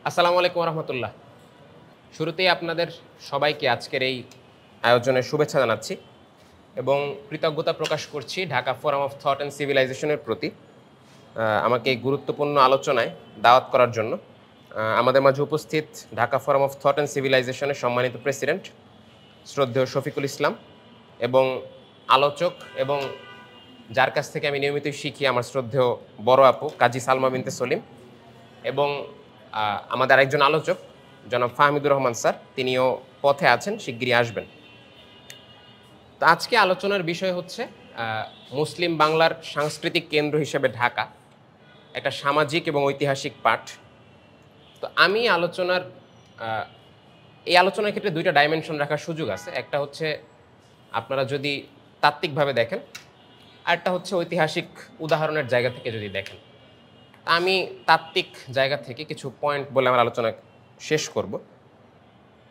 আসসালামু আলাইকুম রহমতুল্লাহ। শুরুতেই আপনাদের সবাইকে আজকের এই আয়োজনের শুভেচ্ছা জানাচ্ছি এবং কৃতজ্ঞতা প্রকাশ করছি Dhaka forum of thought and সিভিলাইজেশনের প্রতি আমাকে এই গুরুত্বপূর্ণ আলোচনায় দাওয়াত করার জন্য। আমাদের মাঝে উপস্থিত Dhaka forum of thought and সিভিলাইজেশনের সম্মানিত প্রেসিডেন্ট শ্রদ্ধেয় শফিকুল ইসলাম এবং আলোচক এবং যার কাছ থেকে আমি নিয়মিতই শিখি আমার শ্রদ্ধেয় বড় আপু কাজী সালমা বিনতে সলিম এবং আমাদের আরেকজন আলোচক জনাব ফাহমিদুর রহমান স্যার, তিনিও পথে আছেন, শিগগিরই আসবেন। তো আজকে আলোচনার বিষয় হচ্ছে মুসলিম বাংলার সাংস্কৃতিক কেন্দ্র হিসেবে ঢাকা একটা সামাজিক এবং ঐতিহাসিক পাঠ। তো আমি এই আলোচনার ক্ষেত্রে দুইটা ডাইমেনশন রাখার সুযোগ আছে। একটা হচ্ছে আপনারা যদি তাত্ত্বিকভাবে দেখেন, আরেকটা হচ্ছে ঐতিহাসিক উদাহরণের জায়গা থেকে যদি দেখেন। আমি তাত্ত্বিক জায়গা থেকে কিছু পয়েন্ট বলে আমার আলোচনা শেষ করব।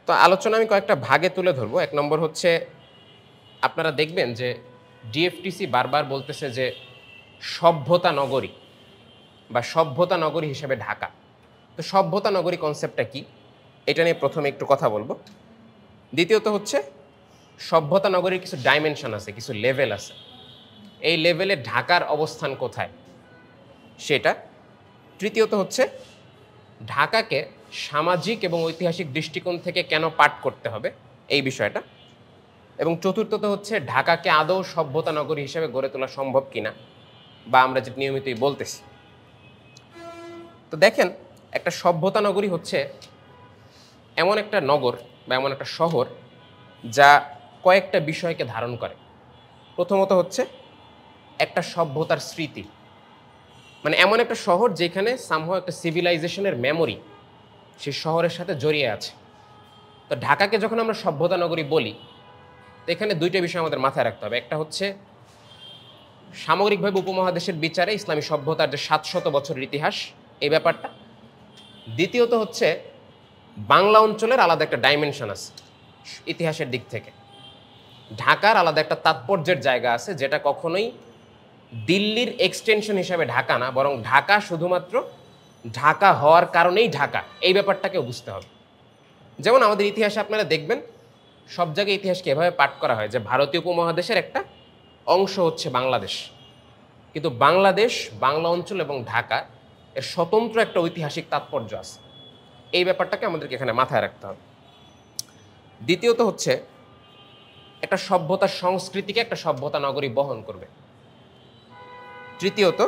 তো আলোচনা আমি কয়েকটা ভাগে তুলে ধরবো। এক নম্বর হচ্ছে, আপনারা দেখবেন যে ডিএফটিসি বারবার বলতেছে যে সভ্যতা নগরী বা সভ্যতা নগরী হিসেবে ঢাকা। তো সভ্যতা নগরী কনসেপ্টটা কি, এটা নিয়ে প্রথমে একটু কথা বলবো। দ্বিতীয়ত হচ্ছে সভ্যতা নগরীর কিছু ডাইমেনশন আছে, কিছু লেভেল আছে। এই লেভেলে ঢাকার অবস্থান কোথায় সেটা। তৃতীয়ত হচ্ছে ঢাকাকে সামাজিক এবং ঐতিহাসিক দৃষ্টিকোণ থেকে কেন পাঠ করতে হবে এই বিষয়টা। এবং চতুর্থত হচ্ছে ঢাকাকে আদৌ সভ্যতা নগরী হিসেবে গড়ে তোলা সম্ভব কিনা, বা আমরা যেটা নিয়মিতই বলতেছি। তো দেখেন, একটা সভ্যতা নগরী হচ্ছে এমন একটা নগর বা এমন একটা শহর যা কয়েকটা বিষয়কে ধারণ করে। প্রথমত হচ্ছে একটা সভ্যতার স্মৃতি, মানে এমন একটা শহর যেখানে সামহাও একটা সিভিলাইজেশনের মেমোরি সেই শহরের সাথে জড়িয়ে আছে। তো ঢাকাকে যখন আমরা সভ্যতা নগরী বলি, তো এখানে দুইটা বিষয় আমাদের মাথায় রাখতে হবে। একটা হচ্ছে সামগ্রিকভাবে উপমহাদেশের বিচারে ইসলামী সভ্যতার যে 700 বছরের ইতিহাস, এই ব্যাপারটা। দ্বিতীয়ত হচ্ছে বাংলা অঞ্চলের আলাদা একটা ডাইমেনশন আছে ইতিহাসের দিক থেকে। ঢাকার আলাদা একটা তাৎপর্যের জায়গা আছে, যেটা কখনোই দিল্লির এক্সটেনশন হিসাবে ঢাকা না, বরং ঢাকা শুধুমাত্র ঢাকা হওয়ার কারণেই ঢাকা, এই ব্যাপারটাকেও বুঝতে হবে। যেমন আমাদের ইতিহাসে আপনারা দেখবেন সব জায়গায় ইতিহাসকে এভাবে পাঠ করা হয় যে ভারতীয় উপমহাদেশের একটা অংশ হচ্ছে বাংলাদেশ, কিন্তু বাংলাদেশ, বাংলা অঞ্চল এবং ঢাকা এর স্বতন্ত্র একটা ঐতিহাসিক তাৎপর্য আছে। এই ব্যাপারটাকে আমাদেরকে এখানে মাথায় রাখতে হবে। দ্বিতীয়ত হচ্ছে একটা সভ্যতার সংস্কৃতিকে একটা সভ্যতা নগরী বহন করবে। তৃতীয়ত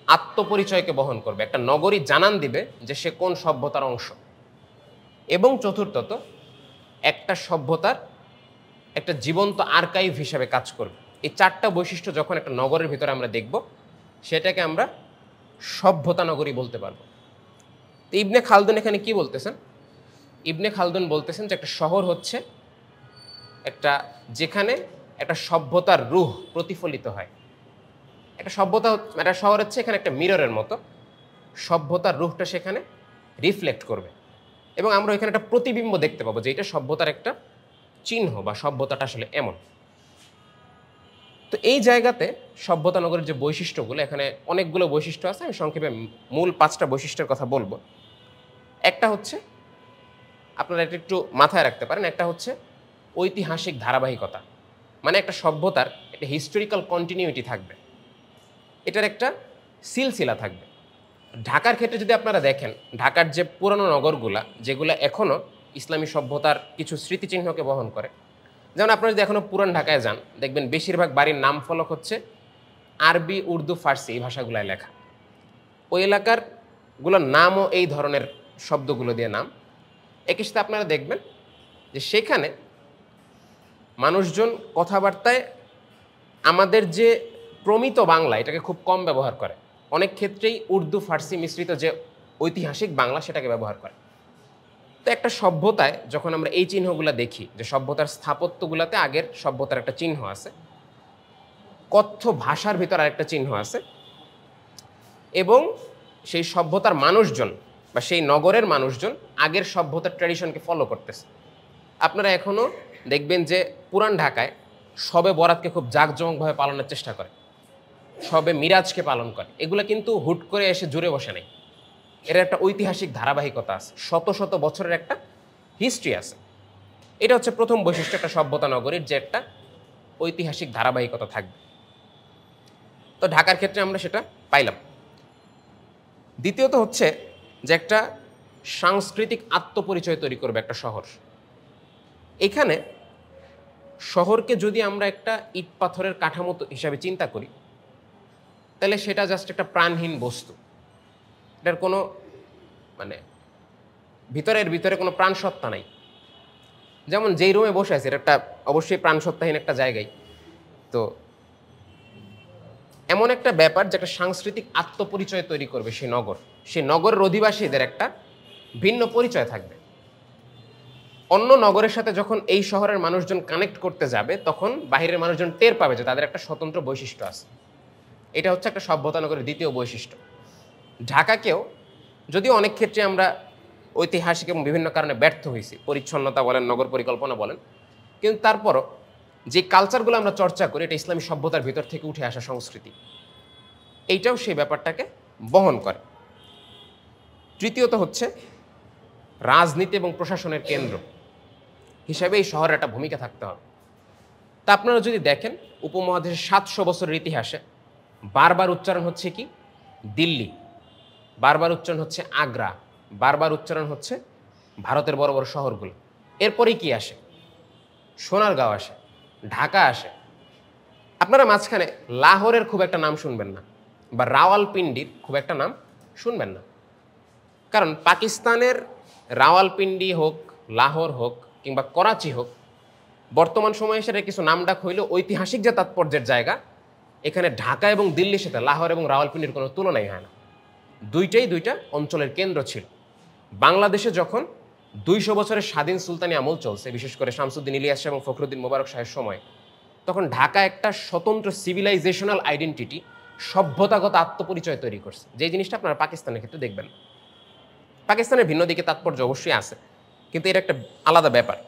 আত্মপরিচয়কে বহন করবে, একটা নগরী জানান দিবে যে সে কোন সভ্যতার অংশ। এবং চতুর্থত একটা সভ্যতার একটা জীবন্ত আর্কাইভ হিসাবে কাজ করবে। এই চারটা বৈশিষ্ট্য যখন একটা নগরের ভিতরে আমরা দেখব, সেটাকে আমরা সভ্যতা নগরী বলতে পারবো। তো ইবনে খালদুন এখানে কি বলতেছেন? ইবনে খালদুন বলতেছেন যে একটা শহর হচ্ছে একটা, যেখানে একটা সভ্যতার রূহ প্রতিফলিত হয়। একটা শহর হচ্ছে এখানে একটা মিররের মতো, সভ্যতার রূহটা সেখানে রিফ্লেক্ট করবে এবং আমরা এখানে একটা প্রতিবিম্ব দেখতে পাবো যে এটা সভ্যতার একটা চিহ্ন বা সভ্যতাটা আসলে এমন। তো এই জায়গাতে সভ্যতা নগরের যে বৈশিষ্ট্যগুলো, এখানে অনেকগুলো বৈশিষ্ট্য আছে, আমি সংক্ষেপে মূল 5টা বৈশিষ্ট্যের কথা বলবো। একটা হচ্ছে, আপনারা এটা একটু মাথায় রাখতে পারেন, একটা হচ্ছে ঐতিহাসিক ধারাবাহিকতা, মানে একটা সভ্যতার একটা হিস্টোরিক্যাল কন্টিনিউটি থাকবে, এটার একটা সিলসিলা থাকবে। ঢাকার ক্ষেত্রে যদি আপনারা দেখেন, ঢাকার যে পুরনো নগরগুলা যেগুলো এখনও ইসলামী সভ্যতার কিছু স্মৃতিচিহ্নকে বহন করে, যেমন আপনারা যদি এখনও পুরান ঢাকায় যান, দেখবেন বেশিরভাগ বাড়ির নাম ফলক হচ্ছে আরবি, উর্দু, ফার্সি এই ভাষাগুলায় লেখা। ওই এলাকারগুলোর নামও এই ধরনের শব্দগুলো দিয়ে নাম। একই সাথে আপনারা দেখবেন যে সেখানে মানুষজন কথাবার্তায় আমাদের যে প্রমিত বাংলা, এটাকে খুব কম ব্যবহার করে। অনেক ক্ষেত্রেই উর্দু, ফার্সি মিশ্রিত যে ঐতিহাসিক বাংলা, সেটাকে ব্যবহার করে। তো একটা সভ্যতায় যখন আমরা এই চিহ্নগুলো দেখি, যে সভ্যতার স্থাপত্যগুলোতে আগের সভ্যতার একটা চিহ্ন আছে, কথ্য ভাষার ভিতর আরেকটা চিহ্ন আছে, এবং সেই সভ্যতার মানুষজন বা সেই নগরের মানুষজন আগের সভ্যতার ট্র্যাডিশনকে ফলো করতেছে। আপনারা এখনও দেখবেন যে পুরান ঢাকায় শবে বরাতকে খুব জাঁকজমকভাবে পালনের চেষ্টা করে, শবে মিরাজকে পালন করে। এগুলো কিন্তু হুট করে এসে জুড়ে বসে নাই, এর একটা ঐতিহাসিক ধারাবাহিকতা আছে, শত শত বছরের একটা হিস্ট্রি আছে। এটা হচ্ছে প্রথম বৈশিষ্ট্য একটা সভ্যতা নগরীর, যে একটা ঐতিহাসিক ধারাবাহিকতা থাকবে। তো ঢাকার ক্ষেত্রে আমরা সেটা পাইলাম। দ্বিতীয়ত হচ্ছে যে একটা সাংস্কৃতিক আত্মপরিচয় তৈরি করবে একটা শহর। এখানে শহরকে যদি আমরা একটা ইট পাথরের কাঠামো হিসাবে চিন্তা করি, তাহলে সেটা জাস্ট একটা প্রাণহীন বস্তু, এটার কোনো মানে ভিতরে কোনো প্রাণসত্তা নাই। যেমন যেই রুমে বসে আছে, এটা একটা অবশ্যই প্রাণসত্তাহীন একটা জায়গায়। তো এমন একটা ব্যাপার যে একটা সাংস্কৃতিক আত্মপরিচয় তৈরি করবে সেই নগরের অধিবাসীদের একটা ভিন্ন পরিচয় থাকবে। অন্য নগরের সাথে যখন এই শহরের মানুষজন কানেক্ট করতে যাবে, তখন বাইরের মানুষজন টের পাবে যে তাদের একটা স্বতন্ত্র বৈশিষ্ট্য আছে। এটা হচ্ছে একটা সভ্যতা নগরের দ্বিতীয় বৈশিষ্ট্য। ঢাকাকেও যদিও অনেক ক্ষেত্রে আমরা ঐতিহাসিক এবং বিভিন্ন কারণে ব্যর্থ হয়েছি, পরিচ্ছন্নতা বলেন, নগর পরিকল্পনা বলেন, কিন্তু তারপরও যে কালচারগুলো আমরা চর্চা করি, এটা ইসলামী সভ্যতার ভিতর থেকে উঠে আসা সংস্কৃতি, এইটাও সেই ব্যাপারটাকে বহন করে। তৃতীয়ত হচ্ছে রাজনীতি এবং প্রশাসনের কেন্দ্র হিসাবে এই শহরের একটা ভূমিকা থাকতে হবে। তা আপনারা যদি দেখেন, উপমহাদেশের 700 বছরের ইতিহাসে বারবার উচ্চারণ হচ্ছে কি দিল্লি, বারবার উচ্চারণ হচ্ছে আগ্রা, বারবার উচ্চারণ হচ্ছে ভারতের বড় বড় শহরগুলো। এরপরেই কি আসে? সোনারগাঁও আসে, ঢাকা আসে। আপনারা মাঝখানে লাহোরের খুব একটা নাম শুনবেন না, বা রাওয়ালপিন্ডির খুব একটা নাম শুনবেন না। কারণ পাকিস্তানের রাওয়ালপিন্ডি হোক, লাহোর হোক, কিংবা করাচি হোক, বর্তমান সময়ে সেটা কিছু নামডাক হইলেও ঐতিহাসিক যে তাৎপর্যের জায়গা, এখানে ঢাকা এবং দিল্লির সাথে লাহোর এবং রাওয়ালপিন্ডির কোনো তুলনাই হয় না। দুইটা অঞ্চলের কেন্দ্র ছিল। বাংলাদেশে যখন 200 বছরের স্বাধীন সুলতানি আমল চলছে, বিশেষ করে শামসুদ্দিন ইলিয়াস এবং ফখরুদ্দিন মোবারক শাহের সময়, তখন ঢাকা একটা স্বতন্ত্র সিভিলাইজেশনাল আইডেন্টিটি, সভ্যতাগত আত্মপরিচয় তৈরি করছে, যে জিনিসটা আপনারা পাকিস্তানের ক্ষেত্রে দেখবেন। পাকিস্তানের ভিন্ন দিকে তাৎপর্য অবশ্যই আছে, কিন্তু এটা একটা আলাদা ব্যাপার।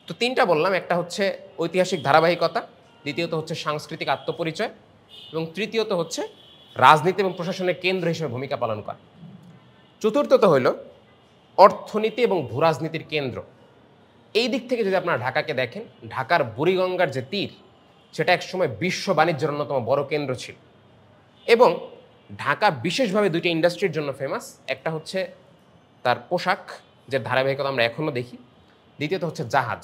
তো 3টা বললাম, একটা হচ্ছে ঐতিহাসিক ধারাবাহিকতা, দ্বিতীয়ত হচ্ছে সাংস্কৃতিক আত্মপরিচয়, এবং তৃতীয়ত হচ্ছে রাজনীতি এবং প্রশাসনের কেন্দ্র হিসেবে ভূমিকা পালন করা। চতুর্থত হইল অর্থনীতি এবং ভূরাজনীতির কেন্দ্র। এই দিক থেকে যদি আপনারা ঢাকাকে দেখেন, ঢাকার বুড়িগঙ্গার যে তীর, সেটা একসময় বিশ্ব বাণিজ্যের অন্যতম বড় কেন্দ্র ছিল। এবং ঢাকা বিশেষভাবে 2টা ইন্ডাস্ট্রির জন্য ফেমাস। একটা হচ্ছে তার পোশাক, যে ধারাবাহিকতা আমরা এখনও দেখি, দ্বিতীয়ত হচ্ছে জাহাজ।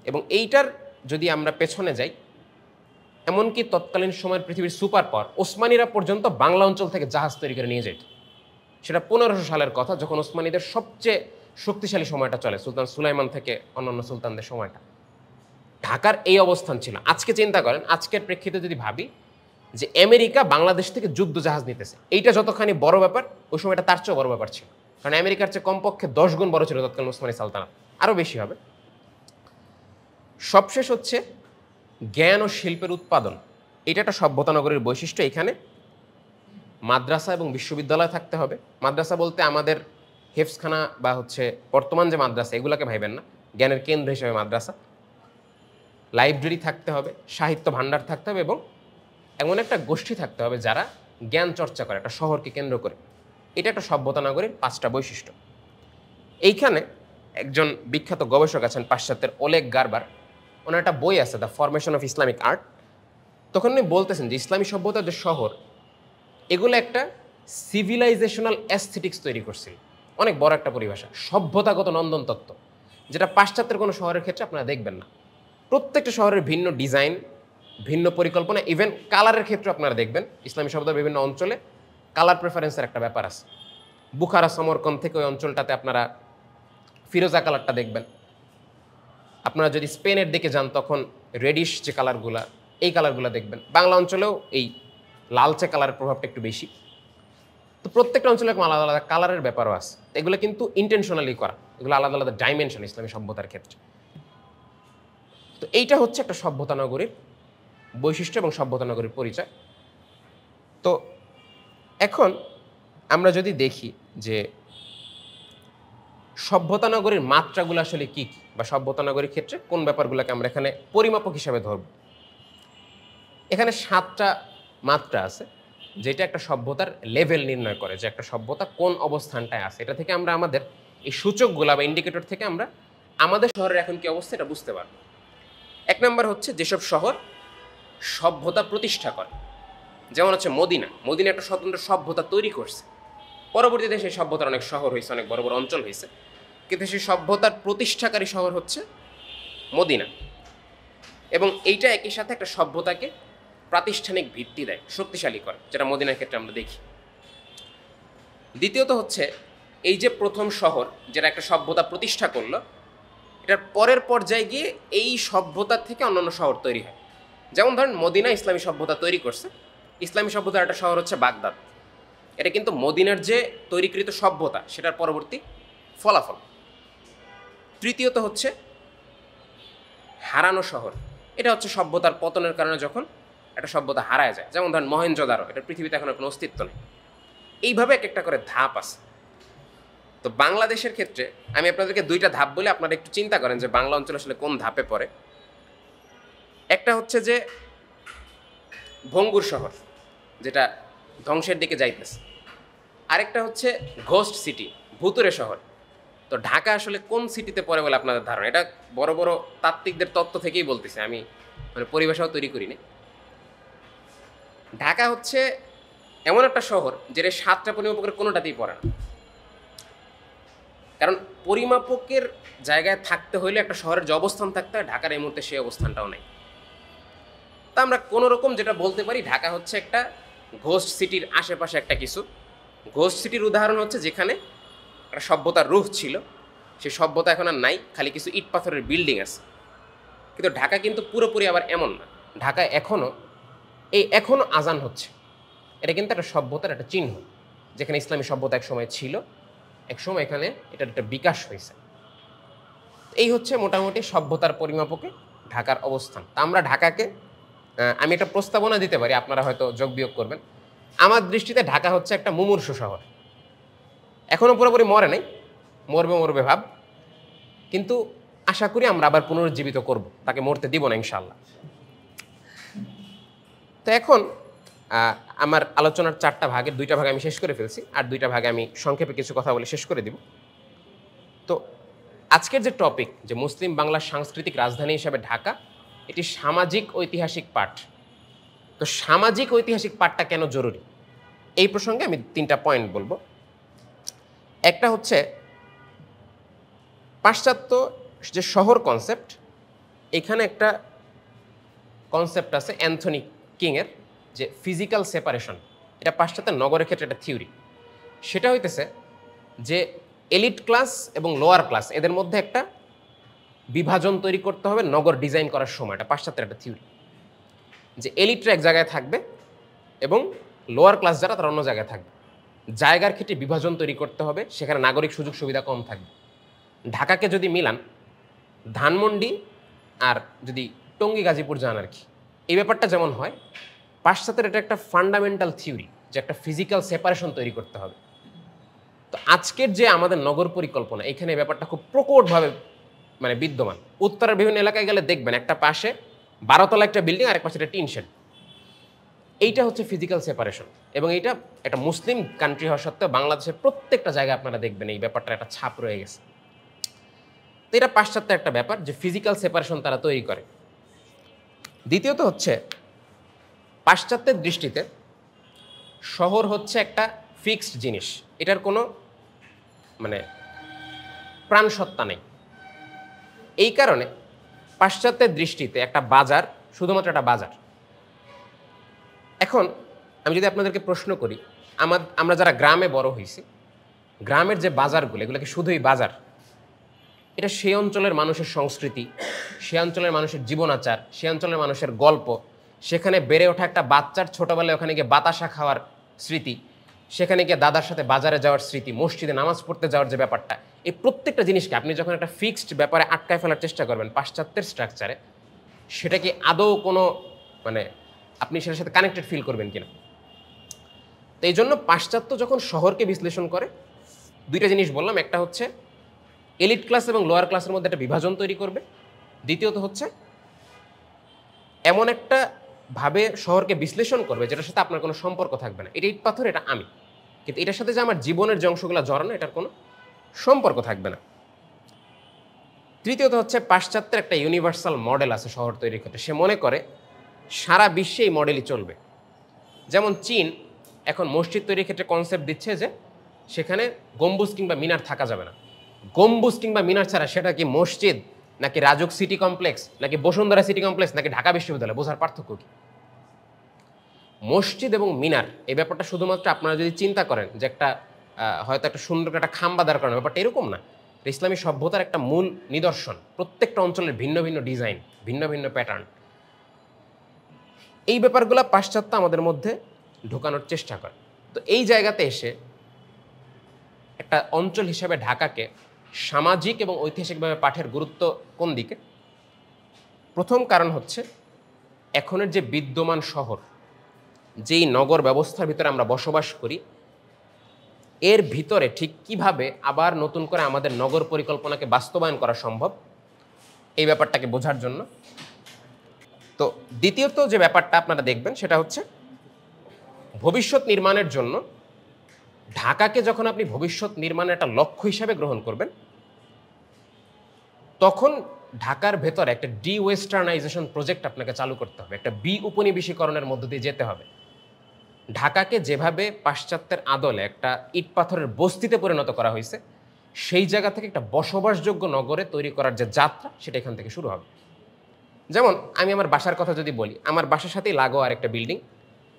এবং এইটার যদি আমরা পেছনে যাই, এমনকি তৎকালীন সময়ের পৃথিবীর সুপার পাওয়ার ওসমানীরা পর্যন্ত বাংলা অঞ্চল থেকে জাহাজ তৈরি করে নিয়ে যেত। সেটা 1500 সালের কথা, যখন ওসমানীদের সবচেয়ে শক্তিশালী সময়টা চলে, সুলতান সুলাইমান থেকে অন্যান্য সুলতানদের সময়টা। ঢাকার এই অবস্থান ছিল। আজকে চিন্তা করেন, আজকের প্রেক্ষিতে যদি ভাবি যে আমেরিকা বাংলাদেশ থেকে যুদ্ধ জাহাজ নিতেছে, এইটা যতখানি বড় ব্যাপার, ওই সময়টা তার চেয়েও বড় ব্যাপার ছিল। কারণ আমেরিকার চেয়ে কমপক্ষে 10 গুণ বড় ছিল তৎকালীন ওসমানী সালতানাত, আরও বেশি হবে। সবশেষ হচ্ছে জ্ঞান ও শিল্পের উৎপাদন। এটা একটা সভ্যতা নগরীর বৈশিষ্ট্য। এখানে মাদ্রাসা এবং বিশ্ববিদ্যালয় থাকতে হবে। মাদ্রাসা বলতে আমাদের হেফজখানা বা হচ্ছে বর্তমান যে মাদ্রাসা, এগুলোকে ভাইবেন না, জ্ঞানের কেন্দ্র হিসেবে মাদ্রাসা। লাইব্রেরি থাকতে হবে, সাহিত্য ভাণ্ডার থাকতে হবে, এবং এমন একটা গোষ্ঠী থাকতে হবে যারা জ্ঞান চর্চা করে একটা শহরকে কেন্দ্র করে। এটা একটা সভ্যতা নগরীর 5টা বৈশিষ্ট্য। এইখানে একজন বিখ্যাত গবেষক আছেন পাশ্চাত্যের, ওলেগ গারবার। ওনার একটা বই আছে, the formation of Islamic art. তখন উনি বলতেছেন যে ইসলামী সভ্যতার যে শহর, এগুলো একটা সিভিলাইজেশনাল অ্যাস্থেটিক্স তৈরি করছিল। অনেক বড় একটা পরিভাষা, সভ্যতাগত নন্দন তত্ত্ব, যেটা পাশ্চাত্যের কোনো শহরের ক্ষেত্রে আপনারা দেখবেন না। প্রত্যেকটা শহরের ভিন্ন ডিজাইন, ভিন্ন পরিকল্পনা, ইভেন কালারের ক্ষেত্রে আপনারা দেখবেন ইসলামী সভ্যতার বিভিন্ন অঞ্চলে কালার প্রেফারেন্সের একটা ব্যাপার আছে। বুখারা, সমরকন্দ থেকে ওই অঞ্চলটাতে আপনারা ফিরোজা কালারটা দেখবেন। আপনারা যদি স্পেনের দিকে যান, তখন রেডিশ যে কালারগুলা, এই কালারগুলো দেখবেন। বাংলা অঞ্চলেও এই লালচে কালারের প্রভাবটা একটু বেশি। তো প্রত্যেকটা অঞ্চলে আলাদা আলাদা কালারের ব্যাপারও আছে। এগুলো কিন্তু ইন্টেনশনালি করা, এগুলো আলাদা আলাদা ডাইমেনশন ইসলামী সভ্যতার ক্ষেত্রে। তো এইটা হচ্ছে একটা সভ্যতা নগরীর বৈশিষ্ট্য এবং সভ্যতা নগরীর পরিচয়। তো এখন আমরা যদি দেখি যে সভ্যতা নগরীর মাত্রাগুলো আসলে কী কী, বা সভ্যতা নগরীর ক্ষেত্রে কোন ব্যাপারগুলোকে আমরা এখানে পরিমাপক হিসাবে ধরব। এখানে 7টা মাত্রা আছে। যেটা একটা সভ্যতার লেভেল নির্ণয় করে, যে একটা সভ্যতা কোন অবস্থানটায় আছে। এটা থেকে আমরা আমাদের এই সূচকগুলো বা ইন্ডিকেটর থেকে আমরা আমাদের শহরের এখন কি অবস্থা এটা বুঝতে পারব। 1 নম্বর হচ্ছে যেসব শহর সভ্যতা প্রতিষ্ঠা করে, যেমন হচ্ছে মদিনা। মদিনা একটা স্বতন্ত্র সভ্যতা তৈরি করছে, পরবর্তীতে সেই সভ্যতার অনেক শহর হয়েছে, অনেক বড় বড় অঞ্চল হয়েছে, কিন্তু সেই সভ্যতার প্রতিষ্ঠাকারী শহর হচ্ছে মদিনা। এবং এইটা একই সাথে একটা সভ্যতাকে প্রাতিষ্ঠানিক ভিত্তি দেয়, শক্তিশালী করে, যেটা মদিনার ক্ষেত্রে আমরা দেখি। দ্বিতীয়ত হচ্ছে এই যে প্রথম শহর যেটা একটা সভ্যতা প্রতিষ্ঠা করলো, এটার পরের পর্যায়ে গিয়ে এই সভ্যতার থেকে অন্যান্য শহর তৈরি হয়। যেমন ধরেন মদিনা ইসলামী সভ্যতা তৈরি করছে, ইসলামী সভ্যতার একটা শহর হচ্ছে বাগদাদ। এটা কিন্তু মদিনার যে তৈরিকৃত সভ্যতা সেটার পরবর্তী ফলাফল। তৃতীয়ত হচ্ছে হারানো শহর। এটা হচ্ছে সভ্যতার পতনের কারণে যখন একটা সভ্যতা হারায় যায়, যেমন ধরেন মহেঞ্জোদারো, এটা পৃথিবীতে এখন কোনো অস্তিত্ব নেই। এইভাবে এক একটা করে ধাপ আছে। তো বাংলাদেশের ক্ষেত্রে আমি আপনাদেরকে 2টা ধাপ বলে আপনারা একটু চিন্তা করেন যে বাংলা অঞ্চল আসলে কোন ধাপে পড়ে। একটা হচ্ছে যে ভঙ্গুর শহর, যেটা ধ্বংসের দিকে যাইতেছে। আরেকটা হচ্ছে ঘোস্ট সিটি, ভুতুরে শহর। তো ঢাকা আসলে কোন সিটিতে পড়ে বলে আপনাদের ধারণা? এটা বড় বড় তাত্ত্বিকদের তত্ত্ব থেকেই বলতেছে, আমি মানে পরিভাষাও তৈরি করিনি। ঢাকা হচ্ছে এমন একটা শহর যেটা 7টা পরিমাপকের কোনোটাতেই পড়ে না। কারণ পরিমাপকের জায়গায় থাকতে হইলে একটা শহরের যে অবস্থান থাকতে হয়, ঢাকার এই মুহূর্তে সেই অবস্থানটাও নেই। তা আমরা কোনো রকম যেটা বলতে পারি, ঢাকা হচ্ছে একটা ঘোস্ট সিটির আশেপাশে একটা কিছু। ঘোস্ট সিটির উদাহরণ হচ্ছে যেখানে একটা সভ্যতার রূহ ছিল, সেই সভ্যতা এখন আর নাই, খালি কিছু ইট পাথরের বিল্ডিং আছে। কিন্তু ঢাকা কিন্তু পুরোপুরি আবার এমন না। ঢাকায় এখনও আজান হচ্ছে। এটা কিন্তু একটা সভ্যতার একটা চিহ্ন, যেখানে ইসলামী সভ্যতা এক সময় ছিল, এক সময় এখানে এটার একটা বিকাশ হয়েছে। এই হচ্ছে মোটামুটি সভ্যতার পরিমাপকে ঢাকার অবস্থান। তা আমরা ঢাকাকে, আমি একটা প্রস্তাবনা দিতে পারি, আপনারা হয়তো যোগ বিয়োগ করবেন। আমার দৃষ্টিতে ঢাকা হচ্ছে একটা মুমূর্ষু শহর। এখনও পুরোপুরি মরে নাই, মরবে ভাব, কিন্তু আশা করি আমরা আবার পুনরুজ্জীবিত করব, তাকে মরতে দিব না ইনশাআল্লাহ। তো এখন আমার আলোচনার 4টা ভাগের 2টা ভাগ আমি শেষ করে ফেলছি, আর 2টা ভাগে আমি সংক্ষেপে কিছু কথা বলে শেষ করে দিব। তো আজকের যে টপিক, যে মুসলিম বাংলার সাংস্কৃতিক রাজধানী হিসাবে ঢাকা, এটি সামাজিক ঐতিহাসিক পাঠ। তো সামাজিক ঐতিহাসিক পাঠটা কেন জরুরি, এই প্রসঙ্গে আমি 3টা পয়েন্ট বলবো। একটা হচ্ছে পাশ্চাত্য যে শহর কনসেপ্ট, এখানে একটা কনসেপ্ট আছে অ্যান্থনি কিংয়ের, যে ফিজিক্যাল সেপারেশন। এটা পাশ্চাত্যের নগরের ক্ষেত্রে একটা থিওরি। সেটা হইতেছে যে এলিট ক্লাস এবং লোয়ার ক্লাস, এদের মধ্যে একটা বিভাজন তৈরি করতে হবে নগর ডিজাইন করার সময়। এটা পাশ্চাত্যের একটা থিওরি, যে এলিটরা এক জায়গায় থাকবে এবং লোয়ার ক্লাস যারা তারা অন্য জায়গায় থাকবে। জায়গার ক্ষেত্রে বিভাজন তৈরি করতে হবে, সেখানে নাগরিক সুযোগ সুবিধা কম থাকবে। ঢাকাকে যদি মিলান, ধানমন্ডি আর যদি টঙ্গী গাজীপুর যান আর কি, এই ব্যাপারটা যেমন হয়, পাশ্চাত্যের এটা একটা ফান্ডামেন্টাল থিওরি, যে একটা ফিজিক্যাল সেপারেশন তৈরি করতে হবে। তো আজকের যে আমাদের নগর পরিকল্পনা, এখানে ব্যাপারটা খুব প্রকটভাবে মানে বিদ্যমান। উত্তরের বিভিন্ন এলাকায় গেলে দেখবেন একটা পাশে 12 তলা একটা বিল্ডিং, আর এক পাশে একটা টিন শেড। এইটা হচ্ছে ফিজিক্যাল সেপারেশন। এবং এইটা একটা মুসলিম কান্ট্রি হওয়া সত্ত্বেও বাংলাদেশের প্রত্যেকটা জায়গায় আপনারা দেখবেন এই ব্যাপারটা একটা ছাপ রয়ে গেছে। তো এটা পাশ্চাত্যের একটা ব্যাপার, যে ফিজিক্যাল সেপারেশন তারা তৈরি করে। দ্বিতীয়ত হচ্ছে পাশ্চাত্যের দৃষ্টিতে শহর হচ্ছে একটা ফিক্সড জিনিস, এটার কোনো মানে প্রাণসত্তা নেই। এই কারণে পাশ্চাত্যের দৃষ্টিতে একটা বাজার শুধুমাত্র একটা বাজার। এখন আমি যদি আপনাদেরকে প্রশ্ন করি, আমরা যারা গ্রামে বড় হয়েছি, গ্রামের যে বাজারগুলো, এগুলো কি শুধুই বাজার? এটা সেই অঞ্চলের মানুষের সংস্কৃতি, সে অঞ্চলের মানুষের জীবনাচার, সে অঞ্চলের মানুষের গল্প, সেখানে বেড়ে ওঠা একটা বাচ্চার ছোটোবেলায় ওখানে গিয়ে বাতাসা খাওয়ার স্মৃতি, সেখানে গিয়ে দাদার সাথে বাজারে যাওয়ার স্মৃতি, মসজিদে নামাজ পড়তে যাওয়ার যে ব্যাপারটা, এই প্রত্যেকটা জিনিসকে আপনি যখন একটা ফিক্সড ব্যাপারে আটকায় ফেলার চেষ্টা করবেন পাশ্চাত্যের স্ট্রাকচারে, সেটা কি আদৌ কোনো মানে আপনি সেটার সাথে কানেক্টেড ফিল করবেন কিনা? তো এই জন্য পাশ্চাত্য যখন শহরকে বিশ্লেষণ করে, 2টা জিনিস বললাম, একটা হচ্ছে এলিট ক্লাস এবং লোয়ার ক্লাসের মধ্যে একটা বিভাজন তৈরি করবে, দ্বিতীয়ত হচ্ছে এমন একটা ভাবে শহরকে বিশ্লেষণ করবে যেটার সাথে আপনার কোনো সম্পর্ক থাকবে না। এটা ইট পাথর, এটা আমি, কিন্তু এটার সাথে যে আমার জীবনের যে অংশগুলো জড়ানো এটার কোনো সম্পর্ক থাকবে না। তৃতীয়ত হচ্ছে পাশ্চাত্যের একটা ইউনিভার্সাল মডেল আছে শহর তৈরির ক্ষেত্রে। সে মনে করে সারা বিশ্বে এই মডেলই চলবে। যেমন চীন এখন মসজিদ তৈরির ক্ষেত্রে কনসেপ্ট দিচ্ছে যে সেখানে গম্বুজ কিংবা মিনার থাকা যাবে না। গম্বুজ কিংবা মিনার ছাড়া সেটা কি মসজিদ, নাকি রাজুক সিটি কমপ্লেক্স, নাকি বসুন্ধরা সিটি কমপ্লেক্স, নাকি ঢাকা বিশ্ববিদ্যালয়, বোঝার পার্থক্য কি? মসজিদ এবং মিনার এই ব্যাপারটা শুধুমাত্র আপনারা যদি চিন্তা করেন যে একটা হয়তো একটা সুন্দর একটা খাম্বা দাঁড় করানো, ব্যাপারটা এরকম না। ইসলামী সভ্যতার একটা মূল নিদর্শন, প্রত্যেকটা অঞ্চলের ভিন্ন ভিন্ন ডিজাইন, ভিন্ন ভিন্ন প্যাটার্ন। এই ব্যাপারগুলো পাশ্চাত্য আমাদের মধ্যে ঢোকানোর চেষ্টা করে। তো এই জায়গাতে এসে একটা অঞ্চল হিসেবে ঢাকাকে সামাজিক এবং ঐতিহাসিকভাবে পাঠের গুরুত্ব কোন দিকে? প্রথম কারণ হচ্ছে এখনের যে বিদ্যমান শহর, যেই নগর ব্যবস্থার ভিতরে আমরা বসবাস করি, এর ভিতরে ঠিক কিভাবে আবার নতুন করে আমাদের নগর পরিকল্পনাকে বাস্তবায়ন করা সম্ভব, এই ব্যাপারটাকে বোঝার জন্য। তো দ্বিতীয়ত যে ব্যাপারটা আপনারা দেখবেন সেটা হচ্ছে ভবিষ্যৎ নির্মাণের জন্য ঢাকাকে যখন আপনি ভবিষ্যৎ নির্মাণের একটা লক্ষ্য হিসাবে গ্রহণ করবেন, তখন ঢাকার ভেতরে একটা ডি ওয়েস্টার্নাইজেশন প্রজেক্ট আপনাকে চালু করতে হবে, একটা উপনিবেশীকরণের মধ্য দিয়ে যেতে হবে। ঢাকাকে যেভাবে পাশ্চাত্যের আদলে একটা ইট পাথরের বস্তিতে পরিণত করা হয়েছে, সেই জায়গা থেকে একটা বসবাসযোগ্য নগরে তৈরি করার যে যাত্রা, সেটা এখান থেকে শুরু হবে। যেমন আমি আমার বাসার কথা যদি বলি, আমার বাসার সাথেই লাগোয়া আর একটা বিল্ডিং,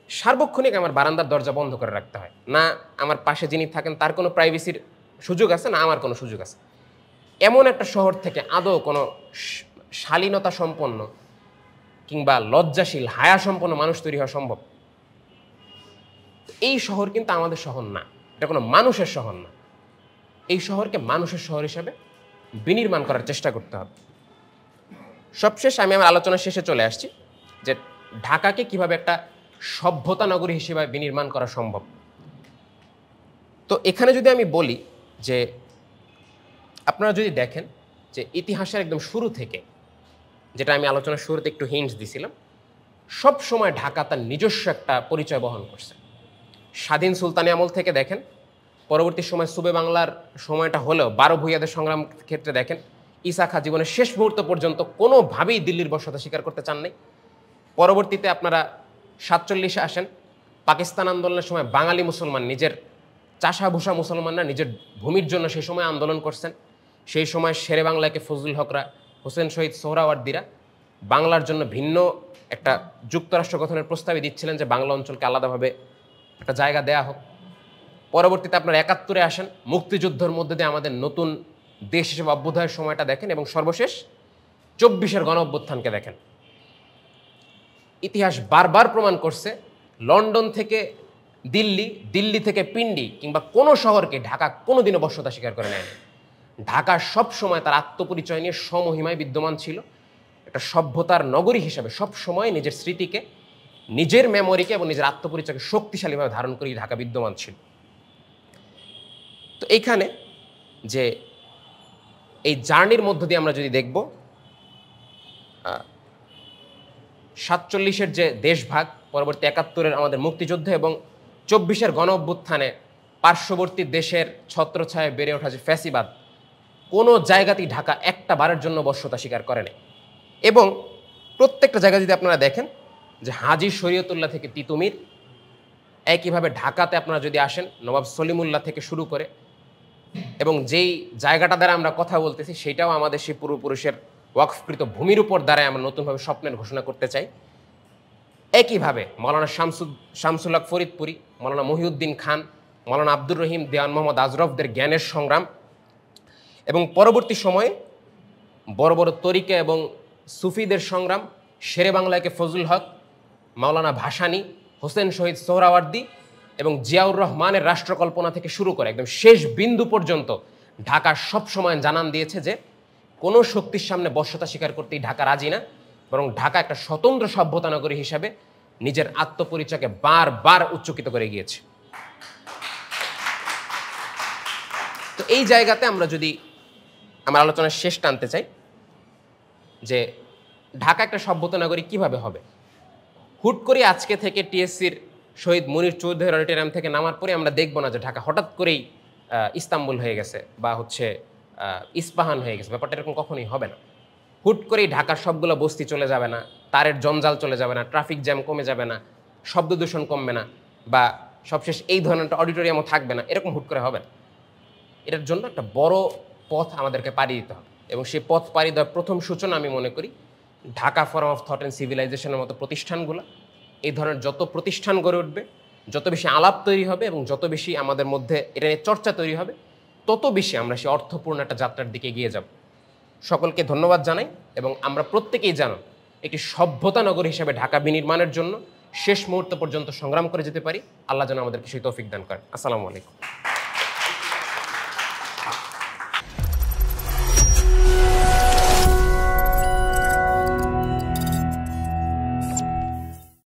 সার্বক্ষণিক আমার বারান্দার দরজা বন্ধ করে রাখতে হয় না। আমার পাশে যিনি থাকেন তার কোনো প্রাইভেসির সুযোগ আছে না, আমার কোনো সুযোগ আছে। এমন একটা শহর থেকে আদৌ কোনো শালীনতা সম্পন্ন কিংবা লজ্জাশীল হায়া সম্পন্ন মানুষ তৈরি হওয়া সম্ভব? এই শহর কিন্তু আমাদের শহর না, এটা কোনো মানুষের শহর না। এই শহরকে মানুষের শহর হিসাবে বিনির্মাণ করার চেষ্টা করতে হবে। সবশেষ আমি আমার আলোচনার শেষে চলে আসছি যে ঢাকাকে কিভাবে একটা সভ্যতা নগরী হিসেবে বিনির্মাণ করা সম্ভব। তো এখানে যদি আমি বলি যে আপনারা যদি দেখেন যে ইতিহাসের একদম শুরু থেকে, যেটা আমি আলোচনার শুরুতে একটু হিন্টস দিছিলাম, সব সময় ঢাকা তার নিজস্ব একটা পরিচয় বহন করছে। স্বাধীন সুলতানি আমল থেকে দেখেন, পরবর্তী সময় সুবে বাংলার সময়টা হলেও 12 ভূঁইয়াদের সংগ্রাম ক্ষেত্রে দেখেন, ঈসা খাঁ জীবনের শেষ মুহূর্ত পর্যন্ত কোনোভাবেই দিল্লির বশ্যতা স্বীকার করতে চান নাই। পরবর্তীতে আপনারা 47-এ আসেন, পাকিস্তান আন্দোলনের সময় বাঙালি মুসলমান, নিজের চাষাভূষা মুসলমানরা নিজের ভূমির জন্য সেই সময় আন্দোলন করছেন। সেই সময় শেরে বাংলাকে ফজলুল হকরা, হোসেন শহীদ সোহরাওয়ার্দীরা বাংলার জন্য ভিন্ন একটা যুক্তরাষ্ট্র গঠনের প্রস্তাবই দিচ্ছিলেন যে বাংলা অঞ্চলকে আলাদাভাবে একটা জায়গা দেয়া হোক। পরবর্তীতে আপনার 71-এ আসেন, মুক্তিযুদ্ধের মধ্যে দিয়ে আমাদের নতুন দেশ হিসেবে অভ্যুদয়ের সময়টা দেখেন, এবং সর্বশেষ 24-এর গণ অভ্যুত্থানকে দেখেন। ইতিহাস বারবার প্রমাণ করছে লন্ডন থেকে দিল্লি, দিল্লি থেকে পিন্ডি কিংবা কোনো শহরকে ঢাকা কোনোদিনও বশ্যতা স্বীকার করে নেয়নি। ঢাকা সব সময় তার আত্মপরিচয় নিয়ে সমহিমায় বিদ্যমান ছিল। একটা সভ্যতার নগরী হিসেবে সব সময় নিজের স্মৃতিকে, নিজের মেমোরিকে এবং নিজের আত্মপরিচয়কে শক্তিশালীভাবে ধারণ করেই ঢাকা বিদ্যমান ছিল। তো এইখানে যে এই জার্নির মধ্য দিয়ে আমরা যদি দেখব 47-এর যে দেশভাগ, পরবর্তী 71-এর আমাদের মুক্তিযুদ্ধ এবং 24-এর গণ অভ্যুত্থানে পার্শ্ববর্তী দেশের ছত্রছায়ায় বেড়ে ওঠা যে ফ্যাসিবাদ, কোনো জায়গাতেই ঢাকা একটা বারের জন্য বশ্যতা স্বীকার করে নাই। এবং প্রত্যেকটা জায়গায় যদি আপনারা দেখেন যে হাজী শরীয়তুল্লাহ থেকে তিতুমির, একইভাবে ঢাকাতে আপনারা যদি আসেন নবাব সলিমুল্লাহ থেকে শুরু করে, এবং যেই জায়গাটা দ্বারা আমরা কথা বলতেছি সেটাও আমাদের সেই পূর্বপুরুষের ওয়াকফকৃত ভূমির উপর দ্বারাই আমরা নতুনভাবে স্বপ্নের ঘোষণা করতে চাই। একইভাবে মৌলানা শামসুল হক ফরিদপুরি, মৌলানা মহিউদ্দিন খান, মৌলানা আব্দুর রহিম, দেওয়ান মোহাম্মদ আজরফদের জ্ঞানের সংগ্রাম, এবং পরবর্তী সময়ে বড় বড় তরিকা এবং সুফিদের সংগ্রাম, শেরে বাংলাকে ফজলুল হক, মাওলানা ভাসানী, হোসেন শহীদ সোহরাওয়ার্দী এবং জিয়াউর রহমানের রাষ্ট্রকল্পনা থেকে শুরু করে একদম শেষ বিন্দু পর্যন্ত ঢাকা সবসময় জানান দিয়েছে যে কোনো শক্তির সামনে বশ্যতা স্বীকার করতেই ঢাকা রাজি না, বরং ঢাকা একটা স্বতন্ত্র সভ্যতা নগরী হিসাবে নিজের আত্মপরিচয়কে বারবার উচ্চকিত করে গিয়েছে। তো এই জায়গাতে আমরা যদি আমার আলোচনার শেষ টানতে চাই যে ঢাকা একটা সভ্যতা নগরী কিভাবে হবে, হুট করে আজকে থেকে টিএসসির শহীদ মুনীর চৌধুরী অডিটোরিয়াম থেকে নামার পরে আমরা দেখব না যে ঢাকা হঠাৎ করেই ইস্তাম্বুল হয়ে গেছে বা হচ্ছে ইস্পাহান হয়ে গেছে। ব্যাপারটা এরকম কখনোই হবে না। হুট করেই ঢাকার সবগুলো বস্তি চলে যাবে না, তারের জঞ্জাল চলে যাবে না, ট্রাফিক জ্যাম কমে যাবে না, শব্দ দূষণ কমবে না, বা সবশেষ এই ধরনের একটা অডিটোরিয়ামও থাকবে না, এরকম হুট করে হবে না। এটার জন্য একটা বড় পথ আমাদেরকে পাড়ি দিতে হবে, এবং সেই পথ পাড়ি দেওয়ার প্রথম সূচনা আমি মনে করি Dhaka forum of thought and সিভিলাইজেশনের মতো প্রতিষ্ঠানগুলো, এই ধরনের যত প্রতিষ্ঠান গড়ে উঠবে, যত বেশি আলাপ তৈরি হবে এবং যত বেশি আমাদের মধ্যে এটা নিয়ে চর্চা তৈরি হবে, তত বেশি আমরা সেই অর্থপূর্ণ একটা যাত্রার দিকে এগিয়ে যাব। সকলকে ধন্যবাদ জানাই, এবং আমরা প্রত্যেকেই জানো একটি সভ্যতা নগর হিসেবে ঢাকা বিনির্মাণের জন্য শেষ মুহূর্ত পর্যন্ত সংগ্রাম করে যেতে পারি। আল্লাহ যেন আমাদেরকে সেই তৌফিক দান করেন। আসসালামু আলাইকুম।